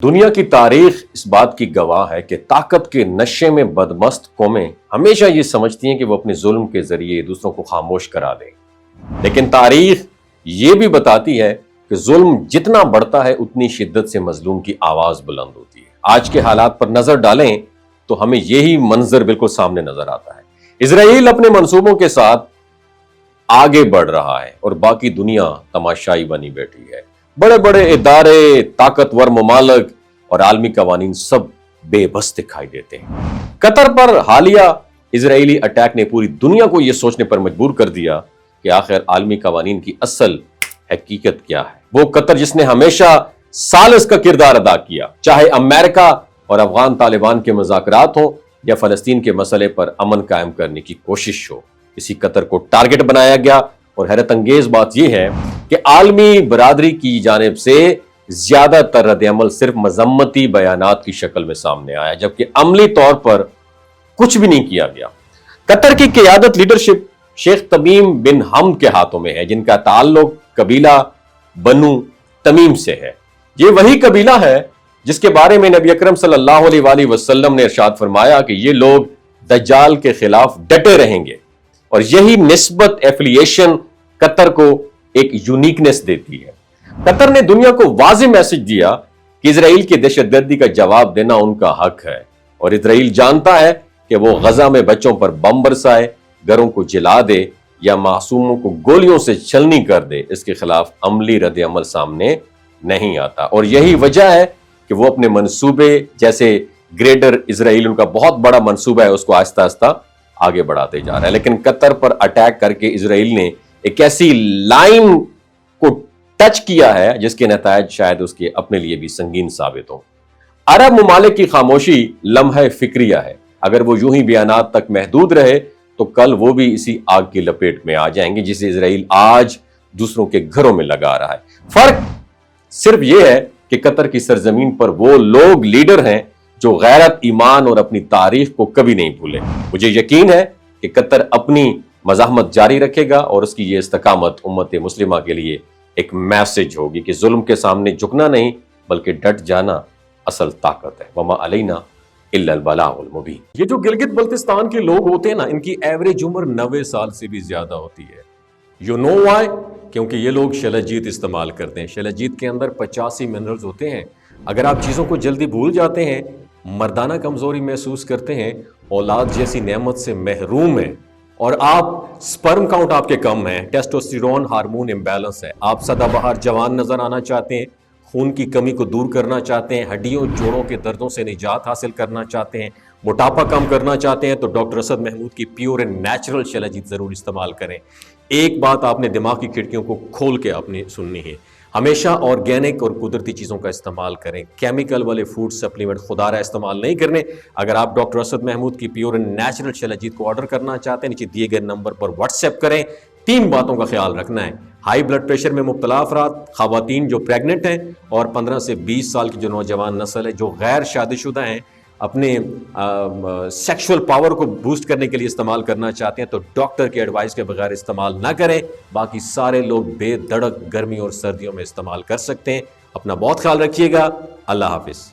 दुनिया की तारीख इस बात की गवाह है कि ताकत के नशे में बदमस्त कौमें हमेशा ये समझती हैं कि वो अपने जुल्म के जरिए दूसरों को खामोश करा दें। लेकिन तारीख ये भी बताती है कि जुल्म जितना बढ़ता है उतनी शिद्दत से मजलूम की आवाज बुलंद होती है। आज के हालात पर नजर डालें तो हमें यही मंजर बिल्कुल सामने नजर आता है। इजराइल अपने मंसूबों के साथ आगे बढ़ रहा है और बाकी दुनिया तमाशाई बनी बैठी है। बड़े बड़े इदारे, ताकतवर ममालिक और आलमी कवानीन सब बेबस दिखाई देते हैं। कतर पर हालिया इजरायली अटैक ने पूरी दुनिया को यह सोचने पर मजबूर कर दिया कि आखिर आलमी कवानीन की असल हकीकत क्या है। वो कतर जिसने हमेशा सालिस का किरदार अदा किया, चाहे अमेरिका और अफगान तालिबान के मुज़ाकरात हो या फलस्तीन के मसले पर अमन कायम करने की कोशिश हो, इसी कतर को टारगेट बनाया गया। और हैरत अंगेज बात यह है कि आलमी बरादरी की जानिब से ज्यादातर रद्द-ए-अमल सिर्फ मजम्मती बयानात की शक्ल में सामने आया, जबकि अमली तौर पर कुछ भी नहीं किया गया। कतर की क़ियादत लीडरशिप शेख तमीम बिन हमद के हाथों में है, जिनका ताल्लुक कबीला बनु तमीम से है। ये वही कबीला है जिसके बारे में नबी अकरम सल्लल्लाहु अलैहि वसल्लम ने इरशाद फरमाया कि ये लोग दज्जाल के खिलाफ डटे रहेंगे। और यही निस्बत एफिलिएशन कतर को एक यूनिकनेस देती है। कतर ने दुनिया को वाज़ेह मैसेज दिया कि इजराइल की दहशतगर्दी का जवाब देना उनका हक है और इजराइल जानता है कि वो गजा में बच्चों पर बम बरसाए, घरों को जला दे या मासूमों को गोलियों से छलनी कर दे, इसके खिलाफ अमली रद्द अमल सामने नहीं आता। और यही वजह है कि वो अपने मंसूबे जैसे ग्रेटर इजराइल, उनका बहुत बड़ा मंसूबा है, उसको आहिस्ता आहिस्ता आगे बढ़ाते जा रहा है। लेकिन कतर पर अटैक करके इजराइल ने एक ऐसी लाइन को टच किया है जिसके नतायज शायद उसके अपने लिए भी संगीन साबित हो। अरब ममालिक की खामोशी लम्हे फिक्रिया है। अगर वो यूं ही बयानात तक महदूद रहे तो कल वो भी इसी आग की लपेट में आ जाएंगे जिसे इजराइल आज दूसरों के घरों में लगा रहा है। फर्क सिर्फ यह है कि कतर की सरजमीन पर वो लोग लीडर हैं जो गैरत, ईमान और अपनी तारीख को कभी नहीं भूले। मुझे यकीन है कि कतर अपनी मज़ाहमत जारी रखेगा और उसकी ये इस्तकामत उम्मत मुस्लिमा के लिए एक मैसेज होगी कि जुल्म के सामने झुकना नहीं बल्कि डट जाना असल ताकत है। वमा अलैना इल्लल बलागुल मुबीन। ये जो गिलगित बल्तिस्तान के लोग होते हैं ना, इनकी एवरेज उम्र 90 साल से भी ज्यादा होती है। You know why? क्योंकि ये लोग शलजीत इस्तेमाल करते हैं। शलजीत के अंदर 85 मिनरल्स होते हैं। अगर आप चीज़ों को जल्दी भूल जाते हैं, मर्दाना कमजोरी महसूस करते हैं, औलाद जैसी नेमत से महरूम हैं और आप स्पर्म काउंट आपके कम है, टेस्टोस्टेरोन हार्मोन इम्बैलेंस है, आप सदाबहार जवान नजर आना चाहते हैं, खून की कमी को दूर करना चाहते हैं, हड्डियों जोड़ों के दर्दों से निजात हासिल करना चाहते हैं, मोटापा कम करना चाहते हैं, तो डॉक्टर असद महमूद की प्योर एंड नेचुरल शलजीत जरूर इस्तेमाल करें। एक बात आपने दिमाग की खिड़कियों को खोल के आपने सुननी है, हमेशा ऑर्गेनिक और कुदरती चीज़ों का इस्तेमाल करें। केमिकल वाले फूड सप्लीमेंट खुदारा इस्तेमाल नहीं करने। अगर आप डॉक्टर असद महमूद की प्योर एंड नेचुरल शलजीत को ऑर्डर करना चाहते हैं, नीचे दिए गए नंबर पर व्हाट्सएप करें। 3 बातों का ख्याल रखना है: हाई ब्लड प्रेशर में मुब्तला अफराद, खवातीन जो प्रेग्नेंट हैं और 15 से 20 साल की जो नौजवान नस्ल है जो गैर शादीशुदा हैं, अपने सेक्सुअल पावर को बूस्ट करने के लिए इस्तेमाल करना चाहते हैं तो डॉक्टर के एडवाइस के बगैर इस्तेमाल ना करें। बाकी सारे लोग बेधड़क गर्मी और सर्दियों में इस्तेमाल कर सकते हैं। अपना बहुत ख्याल रखिएगा। अल्लाह हाफिज।